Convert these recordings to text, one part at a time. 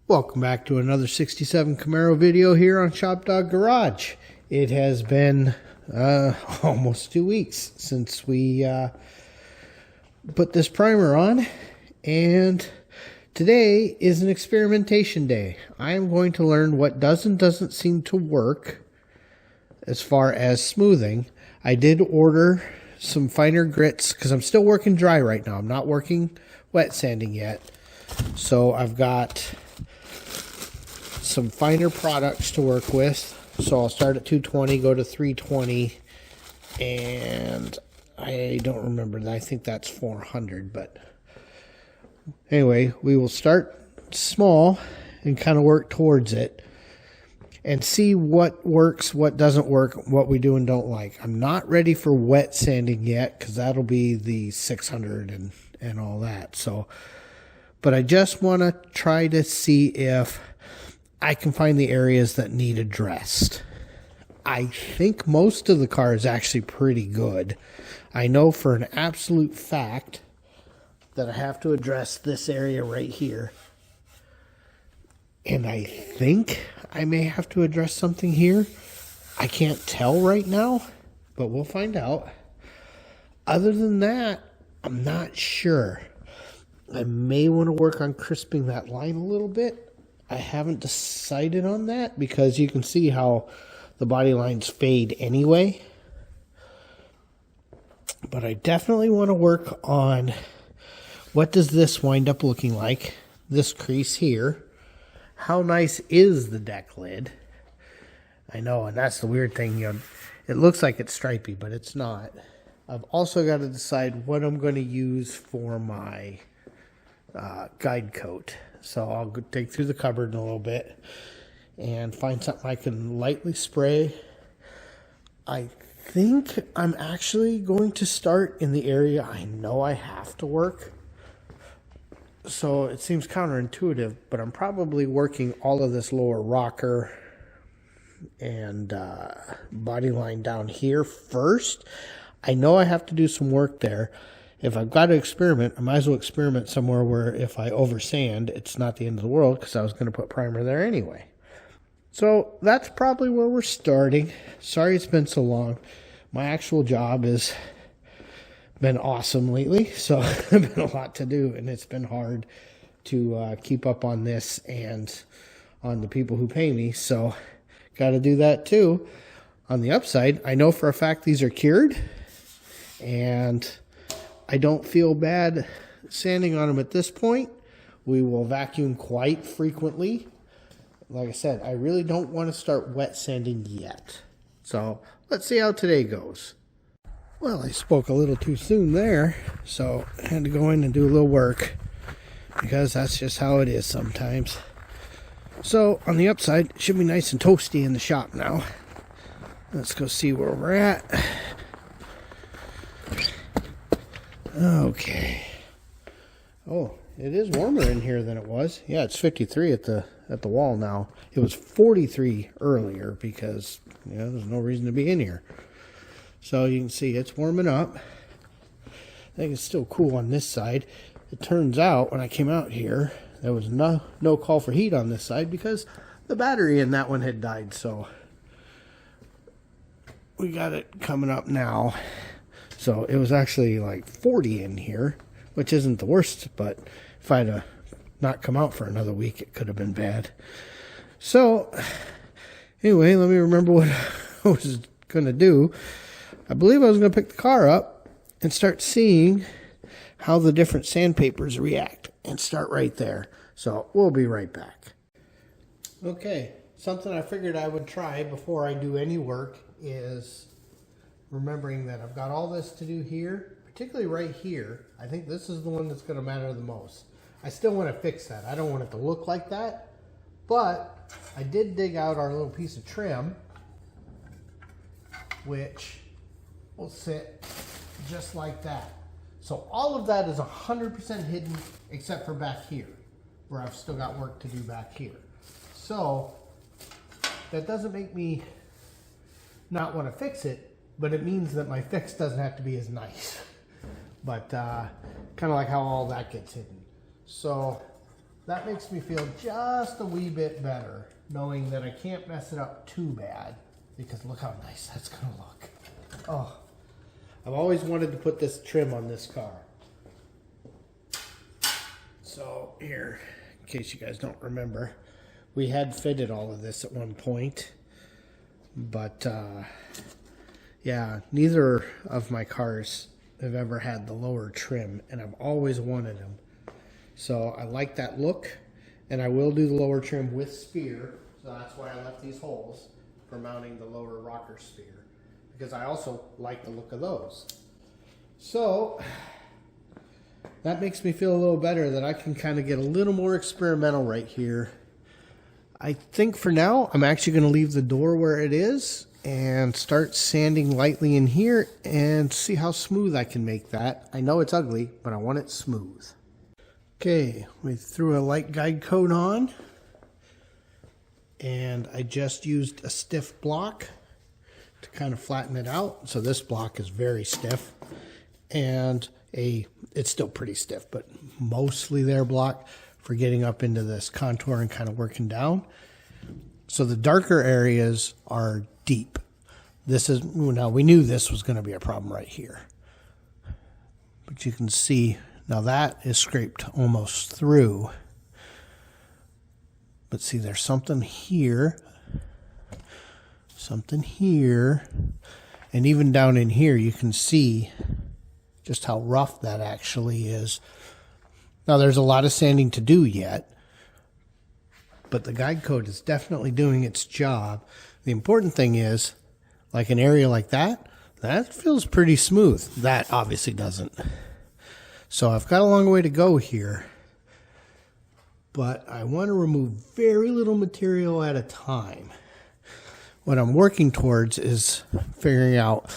Welcome back to another 67 Camaro video here on ShopDog-Garage. It has been almost 2 weeks since we put this primer on, and today is an experimentation day. I am going to learn what does and doesn't seem to work as far as smoothing. I did order some finer grits because I'm still working dry right now. I'm not working wet sanding yet. So I've got some finer products to work with. So I'll start at 220, go to 320, and I don't remember. I think that's 400, but anyway, we will start small and kind of work towards it and see what works, what doesn't work, what we do and don't like. I'm not ready for wet sanding yet because that'll be the 600 and all that. So, but I just want to try to see if I can find the areas that need addressed. I think most of the car is actually pretty good. I know for an absolute fact that I have to address this area right here. And I think I may have to address something here. I can't tell right now, but we'll find out. Other than that, I'm not sure. I may want to work on crisping that line a little bit. I haven't decided on that because you can see how the body lines fade anyway. But I definitely want to work on what does this wind up looking like. This crease here. How nice is the deck lid? I know, and that's the weird thing. You know, it looks like it's stripy, but it's not. I've also got to decide what I'm going to use for my guide coat. So I'll dig through the cupboard in a little bit and find something I can lightly spray. I think I'm actually going to start in the area I know I have to work. So it seems counterintuitive, but I'm probably working all of this lower rocker and body line down here first. I know I have to do some work there. If I've got to experiment, I might as well experiment somewhere where if I over sand, it's not the end of the world because I was going to put primer there anyway. So that's probably where we're starting. Sorry it's been so long. My actual job has been awesome lately, so I've been a lot to do, and it's been hard to keep up on this and on the people who pay me, so got to do that too. On the upside, I know for a fact these are cured, and I don't feel bad sanding on them at this point. We will vacuum quite frequently. Like I said, I really don't want to start wet sanding yet. So let's see how today goes. Well, I spoke a little too soon there, so I had to go in and do a little work because that's just how it is sometimes. So on the upside, it should be nice and toasty in the shop now. Let's go see where we're at. Okay. Oh, it is warmer in here than it was. Yeah, it's 53 at the wall now. It was 43 earlier because, you know, there's no reason to be in here. So you can see it's warming up. I think it's still cool on this side. It turns out when I came out here, there was no call for heat on this side because the battery in that one had died. So we got it coming up now. So it was actually like 40 in here, which isn't the worst, but if I'd not come out for another week, it could have been bad. So anyway, let me remember what I was going to do. I believe I was going to pick the car up and start seeing how the different sandpapers react and start right there. So we'll be right back. Okay, something I figured I would try before I do any work is remembering that I've got all this to do here, particularly right here. I think this is the one that's going to matter the most. I still want to fix that. I don't want it to look like that, but I did dig out our little piece of trim, which will sit just like that. So all of that is 100% hidden except for back here, where I've still got work to do back here. So that doesn't make me not want to fix it, but it means that my fix doesn't have to be as nice. But kind of like how all that gets hidden. So that makes me feel just a wee bit better, knowing that I can't mess it up too bad, because look how nice that's gonna look. Oh, I've always wanted to put this trim on this car. So here, in case you guys don't remember, we had fitted all of this at one point, but yeah, neither of my cars have ever had the lower trim, and I've always wanted them. So I like that look, and I will do the lower trim with spear, so that's why I left these holes for mounting the lower rocker spear, because I also like the look of those. So that makes me feel a little better that I can kind of get a little more experimental right here. I think for now, I'm actually going to leave the door where it is and start sanding lightly in here and see how smooth I can make that. I know it's ugly, but I want it smooth. Okay, we threw a light guide coat on, and I just used a stiff block to kind of flatten it out. So this block is very stiff, and it's still pretty stiff, but mostly their block for getting up into this contour and kind of working down. So the darker areas are deep. Now we knew this was going to be a problem right here, but you can see now that is scraped almost through. But see, there's something here, and even down in here you can see just how rough that actually is. Now there's a lot of sanding to do yet, but the guide coat is definitely doing its job. The important thing is, like an area like that, that feels pretty smooth. That obviously doesn't. So I've got a long way to go here, but I want to remove very little material at a time. What I'm working towards is figuring out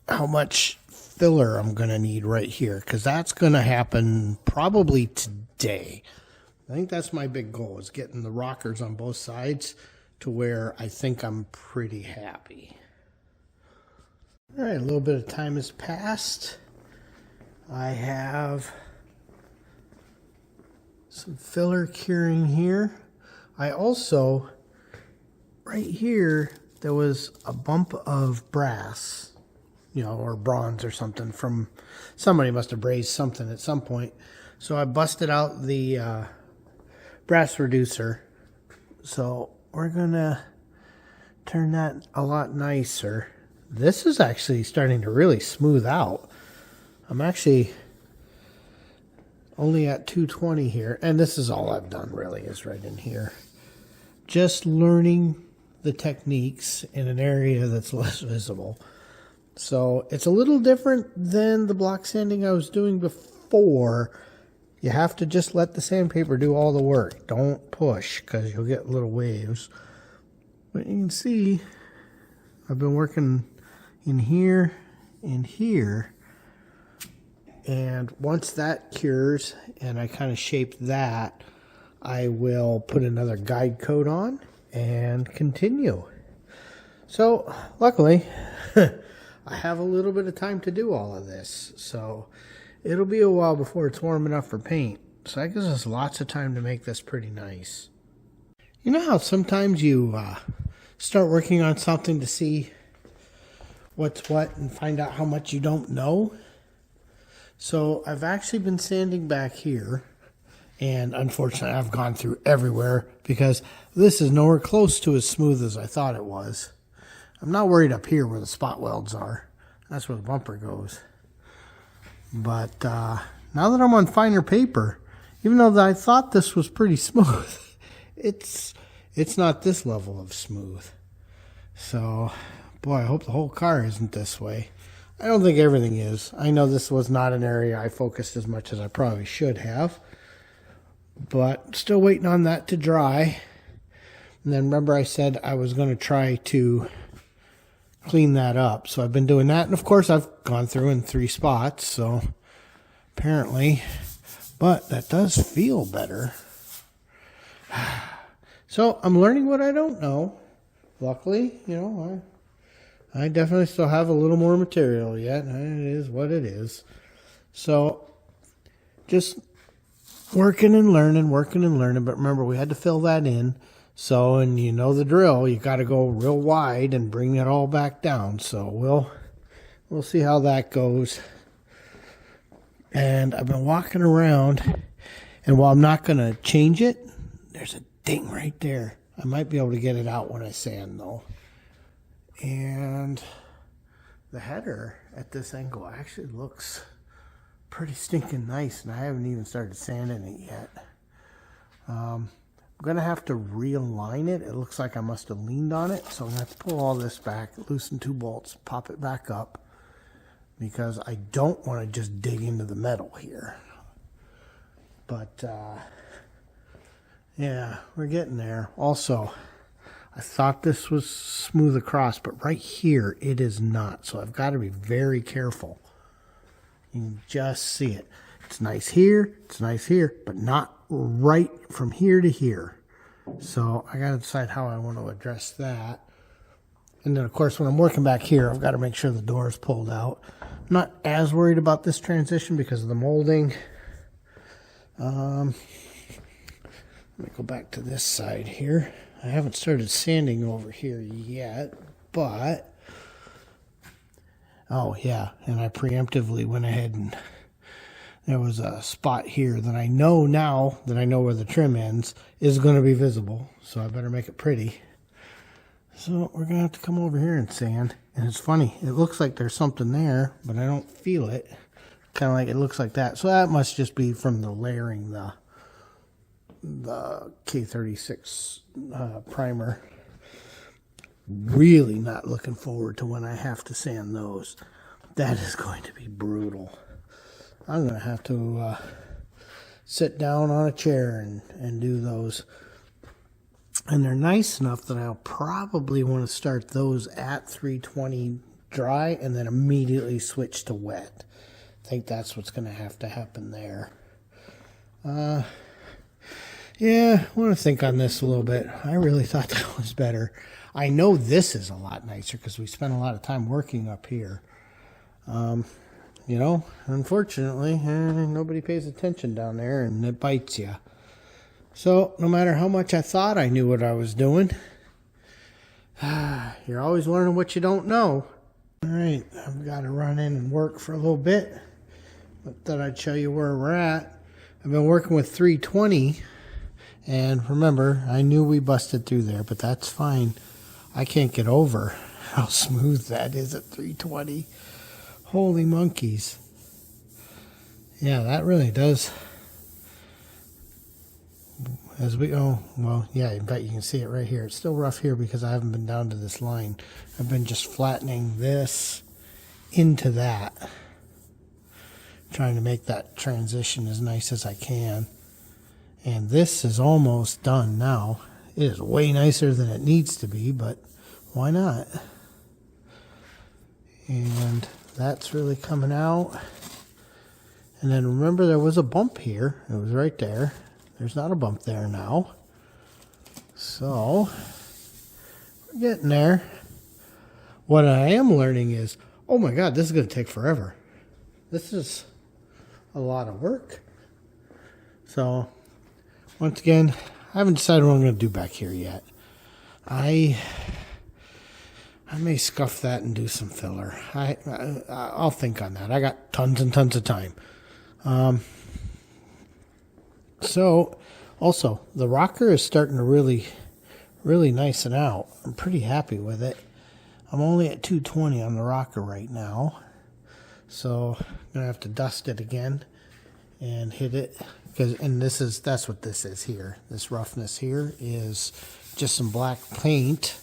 how much filler I'm going to need right here, because that's going to happen probably today. I think that's my big goal, is getting the rockers on both sides to where I think I'm pretty happy. All right, a little bit of time has passed. I have some filler curing here. I also, right here, there was a bump of brass, or bronze or something from somebody must have brazed something at some point. So I busted out the brass reducer. So we're gonna turn that a lot nicer. This is actually starting to really smooth out. I'm actually only at 220 here, and this is all I've done really, is right in here. Just learning the techniques in an area that's less visible. So it's a little different than the block sanding I was doing before. You have to just let the sandpaper do all the work. Don't push, because you'll get little waves. But you can see I've been working in here and here. And once that cures and I kind of shape that, I will put another guide coat on and continue. So luckily, I have a little bit of time to do all of this. So it'll be a while before it's warm enough for paint. So that gives us lots of time to make this pretty nice. You know how sometimes you start working on something to see what's what and find out how much you don't know? So I've actually been sanding back here, and unfortunately I've gone through everywhere because this is nowhere close to as smooth as I thought it was. I'm not worried up here where the spot welds are. That's where the bumper goes. But now that I'm on finer paper, even though I thought this was pretty smooth, it's not this level of smooth. So, boy, I hope the whole car isn't this way. I don't think everything is. I know this was not an area I focused as much as I probably should have. But still waiting on that to dry. And then remember I said I was going to try to clean that up. So I've been doing that. And of course I've gone through in 3 spots. So apparently. But that does feel better. So I'm learning what I don't know. Luckily, I definitely still have a little more material yet. It is what it is. So just working and learning. But remember, we had to fill that in. So, and you know the drill. You got to go real wide and bring it all back down. So we'll see how that goes. And I've been walking around, and while I'm not going to change it, there's a ding right there. I might be able to get it out when I sand, though. And the header at this angle actually looks pretty stinking nice, and I haven't even started sanding it yet. I'm going to have to realign it. It looks like I must have leaned on it, so I'm going to have to pull all this back, loosen 2 bolts, pop it back up, because I don't want to just dig into the metal here. But, yeah, we're getting there. Also, I thought this was smooth across, but right here it is not. So I've got to be very careful. You can just see it. It's nice here, but not right from here to here. So I got to decide how I want to address that. And then, of course, when I'm working back here, I've got to make sure the door is pulled out. I'm not as worried about this transition because of the molding. Let me go back to this side here. I haven't started sanding over here yet, but... Oh, yeah, and I preemptively went ahead and there was a spot here that I know now that I know where the trim ends is going to be visible, so I better make it pretty. So we're going to have to come over here and sand. And it's funny, it looks like there's something there, but I don't feel it. Kind of like it looks like that. So that must just be from the layering the K36 primer. Really not looking forward to when I have to sand those. That is going to be brutal. I'm going to have to sit down on a chair and do those. And they're nice enough that I'll probably want to start those at 320 dry and then immediately switch to wet. I think that's what's going to happen there. Yeah, I want to think on this a little bit. I really thought that was better. I know this is a lot nicer because we spent a lot of time working up here. You know, unfortunately, nobody pays attention down there and it bites you. So, no matter how much I thought I knew what I was doing, you're always learning what you don't know. All right, I've got to run in and work for a little bit. But thought I'd show you where we're at. I've been working with 320, and remember, I knew we busted through there, but that's fine. I can't get over how smooth that is at 320. Holy monkeys. Yeah, that really does. As we go, well, yeah, in fact, you can see it right here. It's still rough here because I haven't been down to this line. I've been just flattening this into that, trying to make that transition as nice as I can. And this is almost done now. It is way nicer than it needs to be, but why not? And that's really coming out. And then remember, there was a bump here. It was right there. There's not a bump there now. So, we're getting there. What I am learning is, oh my God, this is going to take forever. This is a lot of work. So, once again, I haven't decided what I'm going to do back here yet. I may scuff that and do some filler. I'll think on that. I got tons and tons of time. So, also, the rocker is starting to really nicen out. I'm pretty happy with it. I'm only at 220 on the rocker right now. So, I'm going to have to dust it again and hit it. That's what this is here. This roughness here is just some black paint.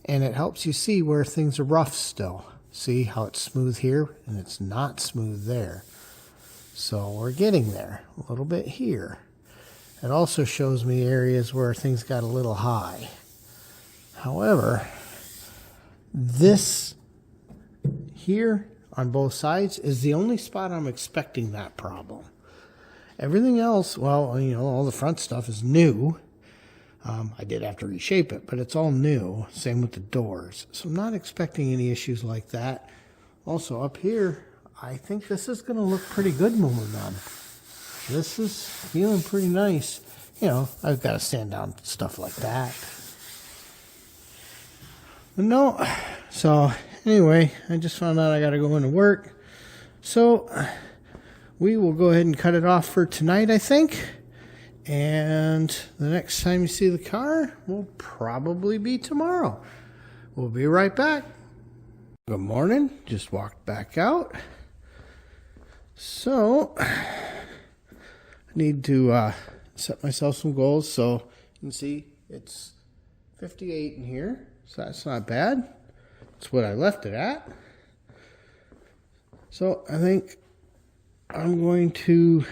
And it helps you see where things are rough still. See how it's smooth here and it's not smooth there. So we're getting there a little bit here. It also shows me areas where things got a little high. However, this here on both sides is the only spot I'm expecting that problem. Everything else, well, you know, all the front stuff is new. I did have to reshape it, but it's all new. Same with the doors. So I'm not expecting any issues like that. Also up here, I think this is going to look pretty good when we're done. this is feeling pretty nice. You know, I've got to sand down stuff like that. But no, so anyway, I just found out I got to go into work. So we will go ahead and cut it off for tonight, I think. And the next time you see the car will probably be tomorrow. We'll be right back. Good morning. Just walked back out. So I need to set myself some goals. So you can see it's 58 in here. So that's not bad. That's what I left it at. So I think I'm going to,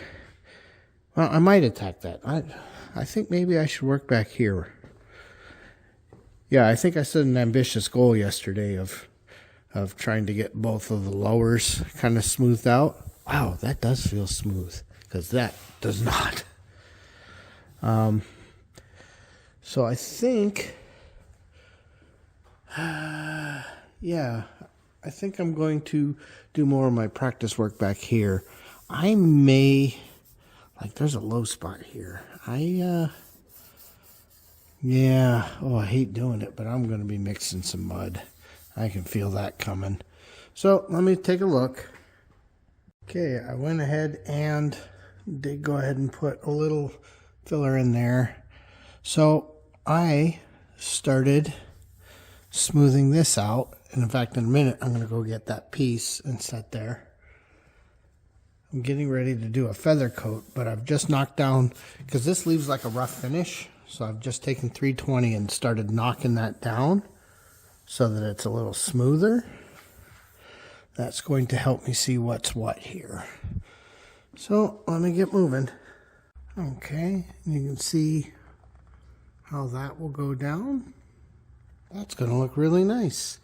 well, I might attack that. I think maybe I should work back here. Yeah, I think I set an ambitious goal yesterday of trying to get both of the lowers kind of smoothed out. Wow, that does feel smooth, because that does not. So I think, yeah, I think I'm going to do more of my practice work back here. I may, like, there's a low spot here. Yeah, oh, I hate doing it, but I'm going to be mixing some mud. I can feel that coming. So let me take a look. Okay, I went ahead and did go ahead and put a little filler in there. So I started smoothing this out. And in fact, in a minute, I'm going to go get that piece and set there. I'm getting ready to do a feather coat, but I've just knocked down, because this leaves like a rough finish. So I've just taken 320 and started knocking that down so that it's a little smoother. That's going to help me see what's what here. So let me get moving. Okay, you can see how that will go down. That's going to look really nice.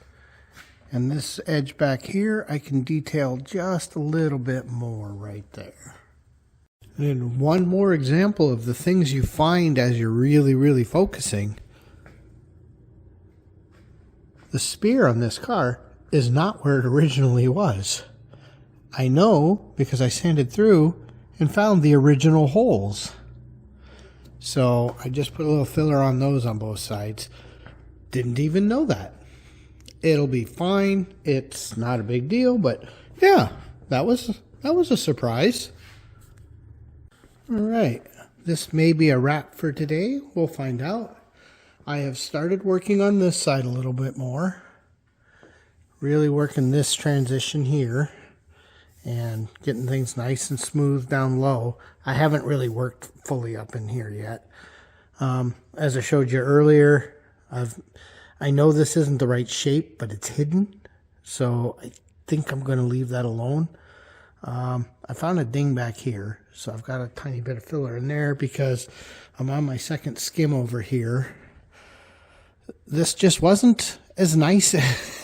And this edge back here, I can detail just a little bit more right there. And one more example of the things you find as you're really focusing. The spear on this car is not where it originally was. I know because I sanded through and found the original holes. So I just put a little filler on those on both sides. Didn't even know that. It'll be fine. It's not a big deal, but yeah, that was a surprise. All right, this may be a wrap for today. We'll find out. I have started working on this side a little bit more. Really working this transition here and getting things nice and smooth down low. I haven't really worked fully up in here yet. As I showed you earlier, I know this isn't the right shape, but it's hidden. So I think I'm going to leave that alone. I found a ding back here, so I've got a tiny bit of filler in there because I'm on my second skim over here. This just wasn't as nice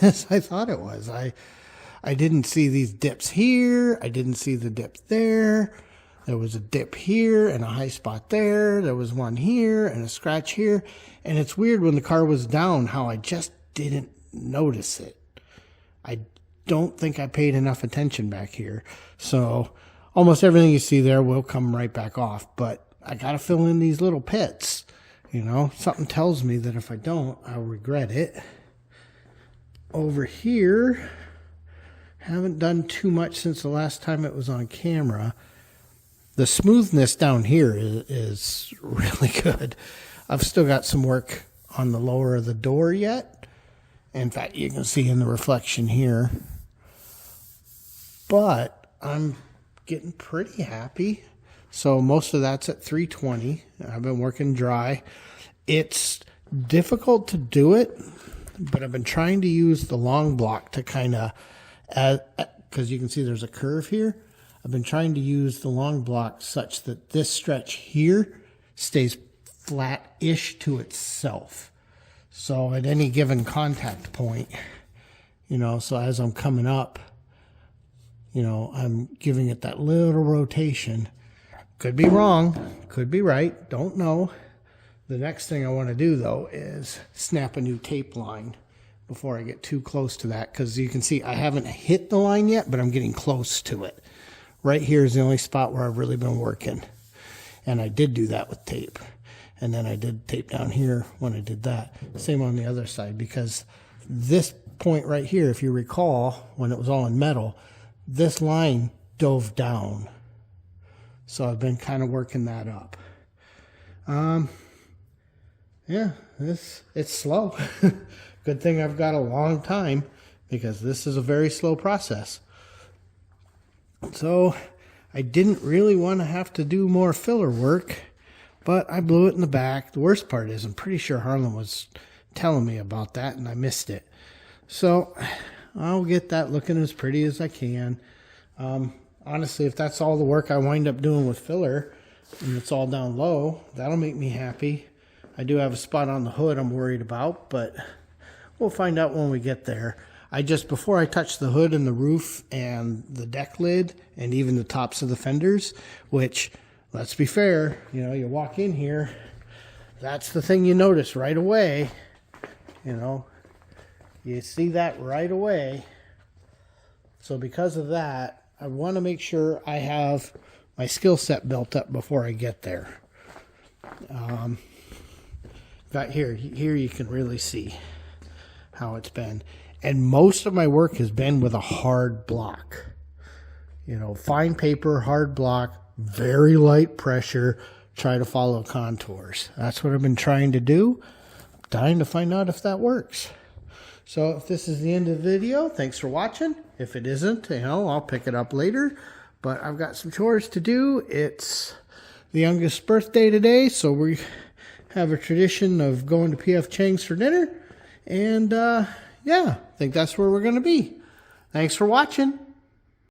as I thought it was. I didn't see these dips here. I didn't see the dip there. There was a dip here and a high spot there. There was one here and a scratch here. And it's weird when the car was down how I just didn't notice it. I don't think I paid enough attention back here. So almost everything you see there will come right back off. But I got to fill in these little pits. You know, something tells me that if I don't, I'll regret it. Over here, haven't done too much since the last time it was on camera. The smoothness down here is really good. I've still got some work on the lower of the door yet. In fact, you can see in the reflection here. But I'm getting pretty happy. So most of that's at 320. I've been working dry. It's difficult to do it, but I've been trying to use the long block to kind of, because you can see there's a curve here. I've been trying to use the long block such that this stretch here stays flat-ish to itself. So at any given contact point, you know, so as I'm coming up, you know, I'm giving it that little rotation. Could be wrong, could be right, don't know. The next thing I want to do, though, is snap a new tape line before I get too close to that, because you can see I haven't hit the line yet, but I'm getting close to it. right here is the only spot where I've really been working. And I did do that with tape. And then I did tape down here when I did that. Same on the other side, because this point right here, if you recall, when it was all in metal, this line dove down. So I've been kind of working that up. Yeah, it's slow. Good thing I've got a long time, because this is a very slow process. So I didn't really want to have to do more filler work, but I blew it in the back. The worst part is I'm pretty sure Harlan was telling me about that and I missed it. So I'll get that looking as pretty as I can. Honestly, if that's all the work I wind up doing with filler and it's all down low, that'll make me happy. I do have a spot on the hood I'm worried about, but we'll find out when we get there. Before I touch the hood and the roof and the deck lid and even the tops of the fenders, which, let's be fair, you know, you walk in here, that's the thing you notice right away. You know, you see that right away. So because of that, I want to make sure I have my skill set built up before I get there. Got here you can really see how it's been. And most of my work has been with a hard block. You know, fine paper, hard block, very light pressure, try to follow contours. That's what I've been trying to do. I'm dying to find out if that works. So if this is the end of the video, thanks for watching. If it isn't, you know, I'll pick it up later. But I've got some chores to do. It's the youngest's birthday today, so we have a tradition of going to P.F. Chang's for dinner. And yeah, I think that's where we're going to be. Thanks for watching.